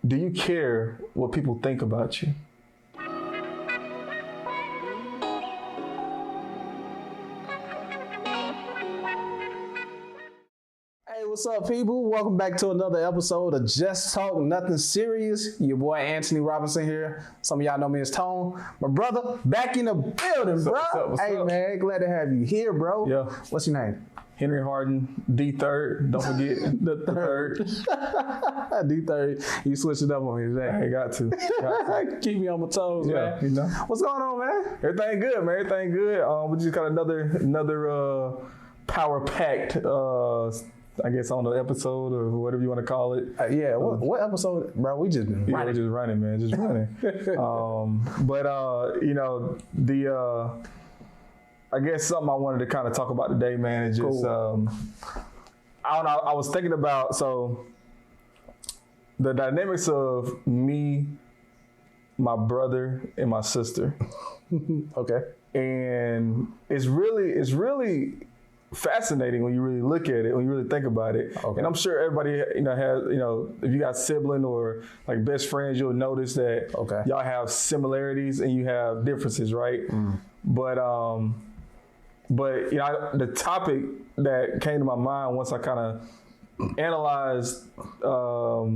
Do you care what people think about you? Hey, what's up, people? Welcome back to another episode of Just Talk Nothing Serious. Your boy Antony Robinson here. Some of y'all know me as Tone. My brother, back in the building, bro. What's up? Man, glad to have you here, bro. Yeah. What's your name? Henry Harden, D3rd. Don't forget the third. D3rd. You switched it up on me today. I got to. Keep me on my toes, man. You know. What's going on, man? Everything good, man. Everything good. We just got another power-packed, I guess, on the episode or whatever you want to call it. Yeah. What episode, bro? We just been running. Yeah, we're just running, man. Just running. But you know, I guess something I wanted to kind of talk about today, man, is just, Cool. I don't know, I was thinking about, so the dynamics of me, my brother, and my sister. Okay. And it's really fascinating when you really look at it, when you really think about it. Okay. And I'm sure everybody, has, if you got sibling or like best friends, you'll notice that y'all have similarities and you have differences, right? Mm. But the topic that came to my mind once I kind of analyzed, I'll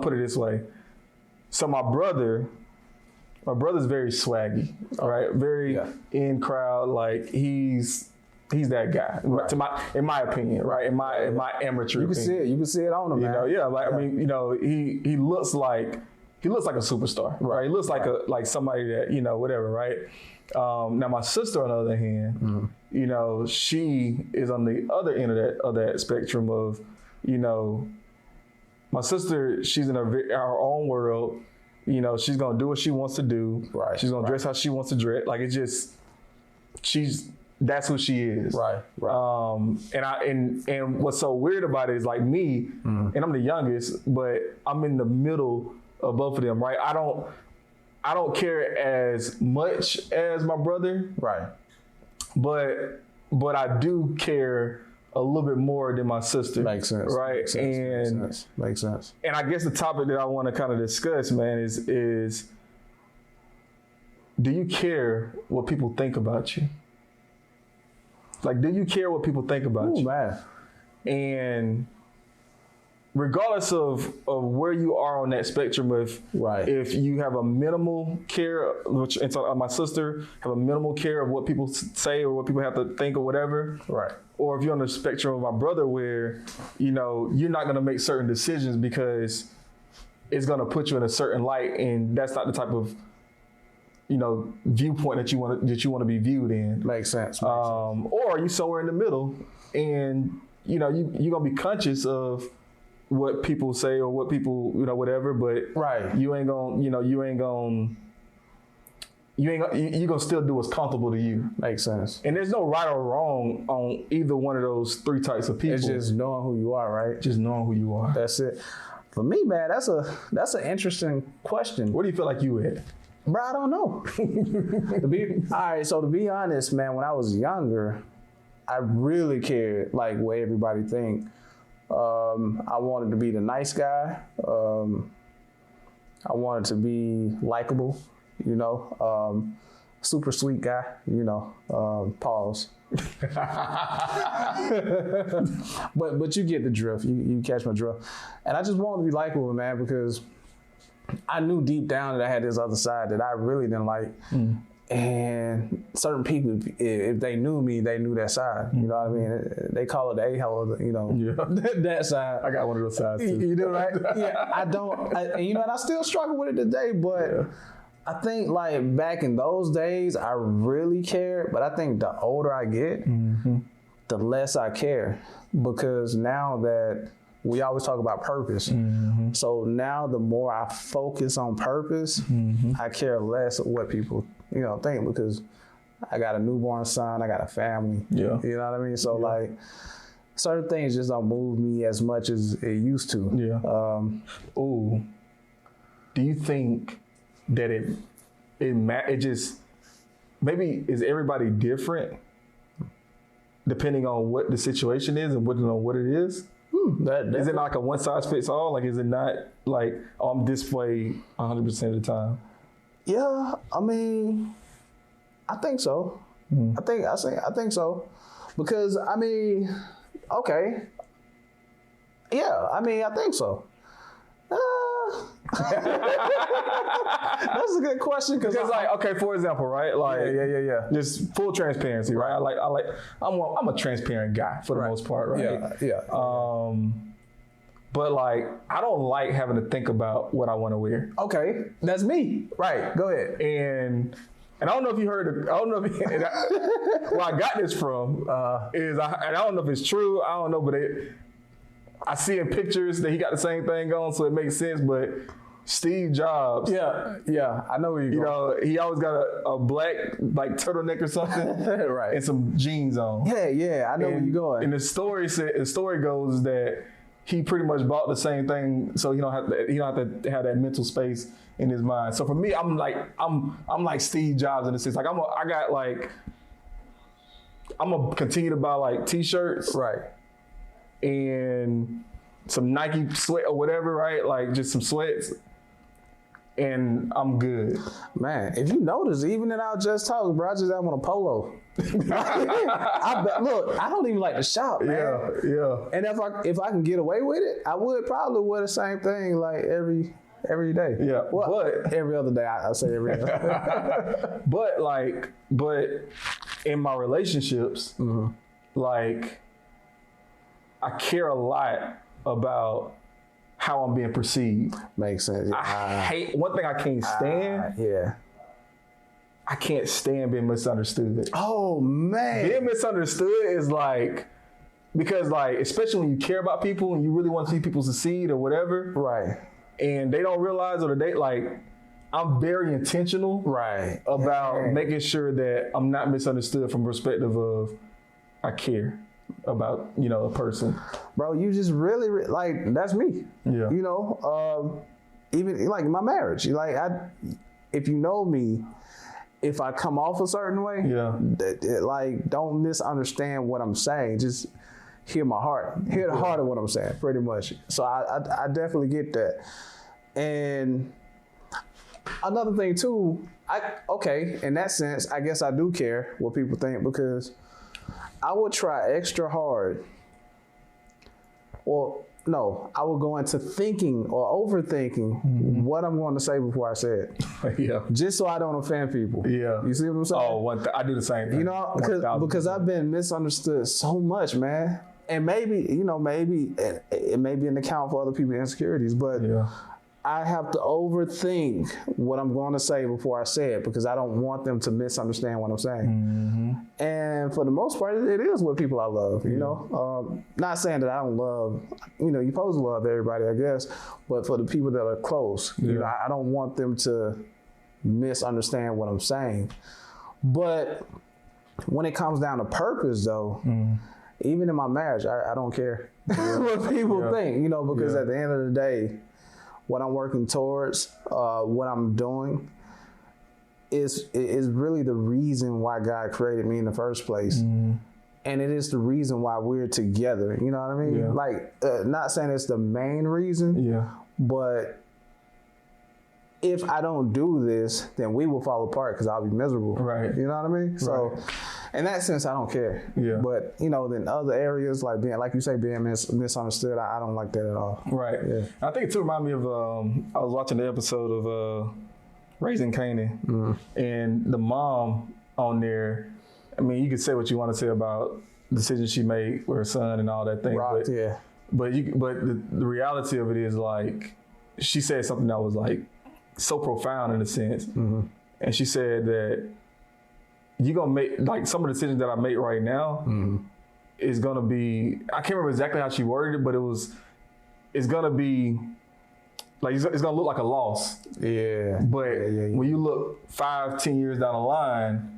put it this way. So my brother's very swaggy, right? Very in crowd, like he's that guy, right. In my opinion, right? In my amateur opinion. You can see it on him, man. I mean, he looks like a superstar, right? He looks like somebody that, whatever, right? Now my sister, on the other hand, she is on the other end of that spectrum of, my sister, she's in her own world. She's gonna do what she wants to do. Right. She's gonna dress how she wants to dress. Like that's who she is. Right. And what's so weird about it is like me, and I'm the youngest, but I'm in the middle of both of them, right? I don't care as much as my brother. Right. But I do care a little bit more than my sister. Makes sense. Right. Makes sense. And I guess the topic that I want to kind of discuss, man, is do you care what people think about you? Like, do you care what people think about you? Man. And regardless of where you are on that spectrum, if you have a minimal care, which my sister have a minimal care of what people say or what people have to think or whatever, right? Or if you're on the spectrum of my brother, where you're not going to make certain decisions because it's going to put you in a certain light, and that's not the type of viewpoint that you want to be viewed in. Makes sense. Or are you somewhere in the middle, and you're gonna be conscious of what people say or what people whatever, but you're gonna still do what's comfortable to you. Makes sense. And there's no right or wrong on either one of those three types of people. It's just knowing who you are, right? Just knowing who you are. That's it. For me, man, that's an interesting question. Where do you feel like you at? Bro, I don't know. All right, so to be honest, man, when I was younger, I really cared like what everybody think. I wanted to be the nice guy. I wanted to be likable, super sweet guy, pause. but you get the drift. You catch my drift. And I just wanted to be likable, man, because I knew deep down that I had this other side that I really didn't like. Mm. And certain people, if they knew me, they knew that side. You know what I mean? They call it the a-hole, that side. I got one of those sides too. You do, right? Yeah, I don't. And I still struggle with it today, but I think like back in those days, I really cared. But I think the older I get, the less I care. Because now that we always talk about purpose. Mm-hmm. So now the more I focus on purpose, I care less of what people, think, because I got a newborn son, I got a family. Yeah. You know what I mean? So like certain things just don't move me as much as it used to. Yeah. Do you think that it just, maybe is everybody different depending on what the situation is and depending on what it is? Is it like a one size fits all? Like, is it not like, oh, I'm this way 100% of the time? Yeah, I mean, I think so. I think so, because I mean, okay, yeah, I mean, I think so. That's a good question because like, okay, for example, right? Like, yeah. Just full transparency, right? I'm a transparent guy for the most part, right? Yeah. But like, I don't like having to think about what I want to wear. Okay, that's me. Right. Go ahead. And I don't know if you heard. I don't know if where I got this from and I don't know if it's true. I don't know, but I see in pictures that he got the same thing on, so it makes sense. But Steve Jobs, yeah, I know where you're going. He always got a black like turtleneck or something, right, and some jeans on. Yeah, I know where you're going. And the story goes that he pretty much bought the same thing, so he don't have to have that mental space in his mind. So for me, I'm like Steve Jobs in the sense, like I'm gonna continue to buy like t-shirts, right, and some Nike sweat or whatever, right? Like just some sweats, and I'm good. Man, if you notice, even in our Just Talk, bro, I just have on a polo. Look, I don't even like to shop, man. Yeah. And if I can get away with it, I would probably wear the same thing like every day. Yeah, well, but every other day. I say every other. but in my relationships, like I care a lot about how I'm being perceived. Makes sense. I hate one thing I can't stand. I can't stand being misunderstood. Oh man, being misunderstood is like, because like, especially when you care about people and you really want to see people succeed or whatever, right? And they don't realize, or I'm very intentional, right, about making sure that I'm not misunderstood from the perspective of I care about a person. Bro, you just really like, that's me. Yeah. Even like my marriage, like if you know me, if I come off a certain way, like don't misunderstand what I'm saying. Just hear my heart, hear the heart of what I'm saying, pretty much. So I definitely get that. And another thing too, in that sense, I guess I do care what people think, because I would try extra hard. Well, no, I would go into thinking or overthinking what I'm going to say before I say it. Yeah. Just so I don't offend people. Yeah. You see what I'm saying? Oh, I do the same thing. Because I've been misunderstood so much, man. And maybe it may be an account for other people's insecurities, but I have to overthink what I'm going to say before I say it, because I don't want them to misunderstand what I'm saying. And for the most part, it is with people I love, you know. Not saying that I don't love, you're supposed to love everybody, I guess, but for the people that are close, I don't want them to misunderstand what I'm saying. But when it comes down to purpose, though, even in my marriage, I don't care what people think, because at the end of the day, what I'm working towards, what I'm doing, is really the reason why God created me in the first place. And it is the reason why we're together. You know what I mean? Yeah. Like, not saying it's the main reason, but if I don't do this, then we will fall apart because I'll be miserable. Right. You know what I mean? So in that sense, I don't care. Yeah. But, then other areas, like being, like you say, being misunderstood, I don't like that at all. Right. Yeah. I think it too reminded me of, I was watching the episode of Raising Canaan, and the mom on there, I mean, you could say what you want to say about the decision she made with her son and all that thing. But the reality of it is, like, she said something that was like so profound in a sense. And she said that you're going to make, like, some of the decisions that I make right now is going to be, I can't remember exactly how she worded it, but it's going to be, like, it's going to look like a loss. Yeah. But when you look 5-10 years down the line,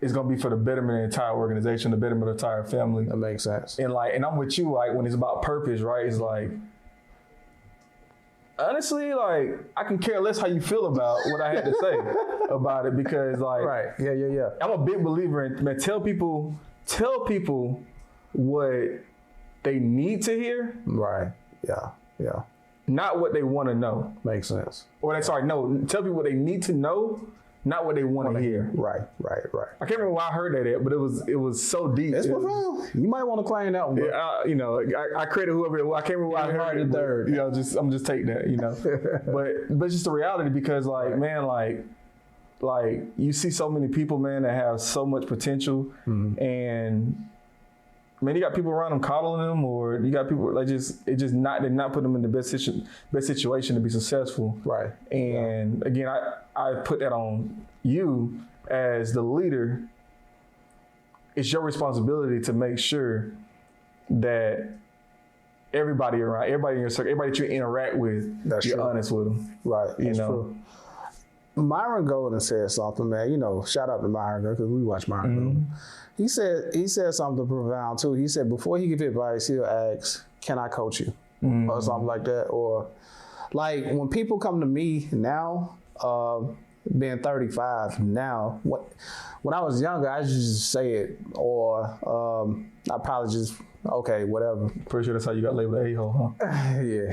it's going to be for the betterment of the entire organization, the betterment of the entire family. That makes sense. And I'm with you, like, when it's about purpose, right? It's like, honestly, like, I can care less how you feel about what I had to say about it, because, like, I'm a big believer in, man, tell people what they need to hear. Right. Yeah. Yeah. Not what they want to know. Makes sense. Or tell people what they need to know, not what they want to hear. Right. I can't remember why I heard that at, but it was so deep. It's profound. You might want to claim that one. Yeah, I credit whoever it was. I can't remember why I heard it. Third. I'm just taking that. But it's just the reality because like you see so many people, man, that have so much potential, and man, you got people around them coddling them, or you got people like they're not putting them in the best situation to be successful. Right. And again, I put that on you as the leader. It's your responsibility to make sure that everybody in your circle, everybody that you interact with, you're honest with them. Right. That's true. Myron Golden said something, man. Shout out to Myron because we watch Myron Golden. He said something profound too. He said before he gives advice, he'll ask, "Can I coach you?" or something like that. Or like when people come to me now, being 35 now, when I was younger, I just say it, or I probably just whatever. Pretty sure that's how you got labeled a-hole, huh? Yeah.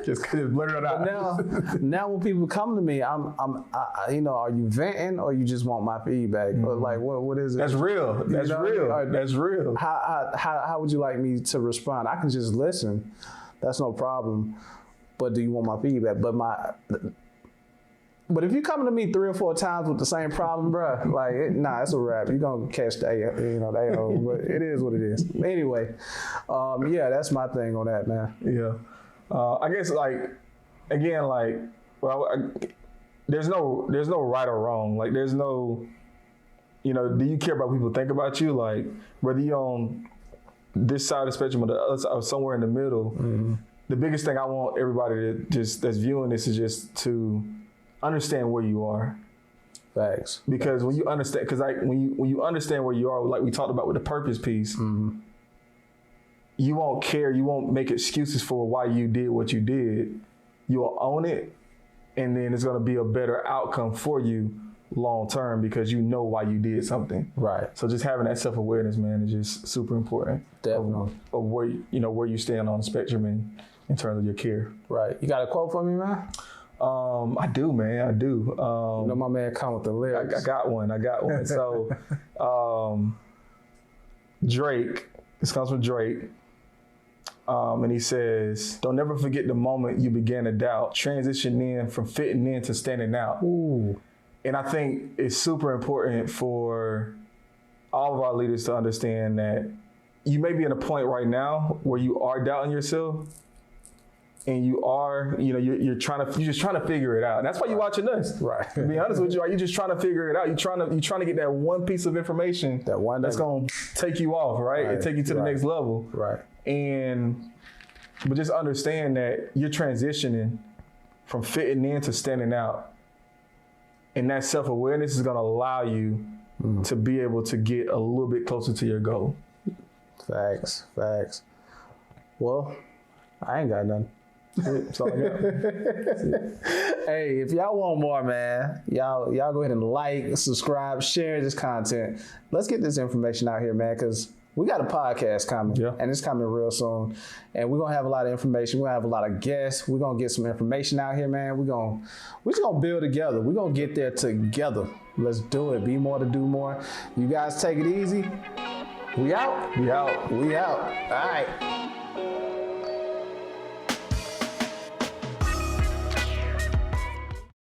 just blurt it out. Now when people come to me, I'm are you venting or you just want my feedback? Or like what is it? That's real. That's real. That's real. How would you like me to respond? I can just listen. That's no problem. But do you want my feedback? But if you come to me 3 or 4 times with the same problem, bro, it's a wrap. You're going to catch the A-hole, but it is what it is. Anyway, that's my thing on that, man. Yeah. I guess, there's no right or wrong. Like, there's no, do you care about what people think about you? Like, whether you're on this side of the spectrum or the other side, or somewhere in the middle, the biggest thing I want everybody that's viewing this is just to understand where you are. Facts. Because when you understand, when you understand where you are, like we talked about with the purpose piece, you won't care. You won't make excuses for why you did what you did. You'll own it, and then it's going to be a better outcome for you long term because you know why you did something. Right. So just having that self-awareness, man, is just super important. Definitely. Of where you stand on the spectrum in terms of your care. Right. You got a quote for me, man? I do, man. I do. My man come with the lyrics. I got one. So, Drake. This comes from Drake. And he says, "Don't never forget the moment you began to doubt, transition in from fitting in to standing out." Ooh. And I think it's super important for all of our leaders to understand that you may be in a point right now where you are doubting yourself. And you are, you're just trying to figure it out. And that's why you're watching us. Right. To be honest with you, you're just trying to figure it out. You're trying to get that one piece of information that's going to take you off, right? And take you to the next level. Right. But just understand that you're transitioning from fitting in to standing out. And that self-awareness is going to allow you to be able to get a little bit closer to your goal. Facts. Well, I ain't got nothing. That's all I got. Hey, if y'all want more, man, y'all go ahead and like, subscribe, share this content. Let's get this information out here, man, because we got a podcast coming, and it's coming real soon. And we're going to have a lot of information. We're going to have a lot of guests. We're going to get some information out here, man. We're just going to build together. We're going to get there together. Let's do it. Be more to do more. You guys take it easy. We out. We out. All right.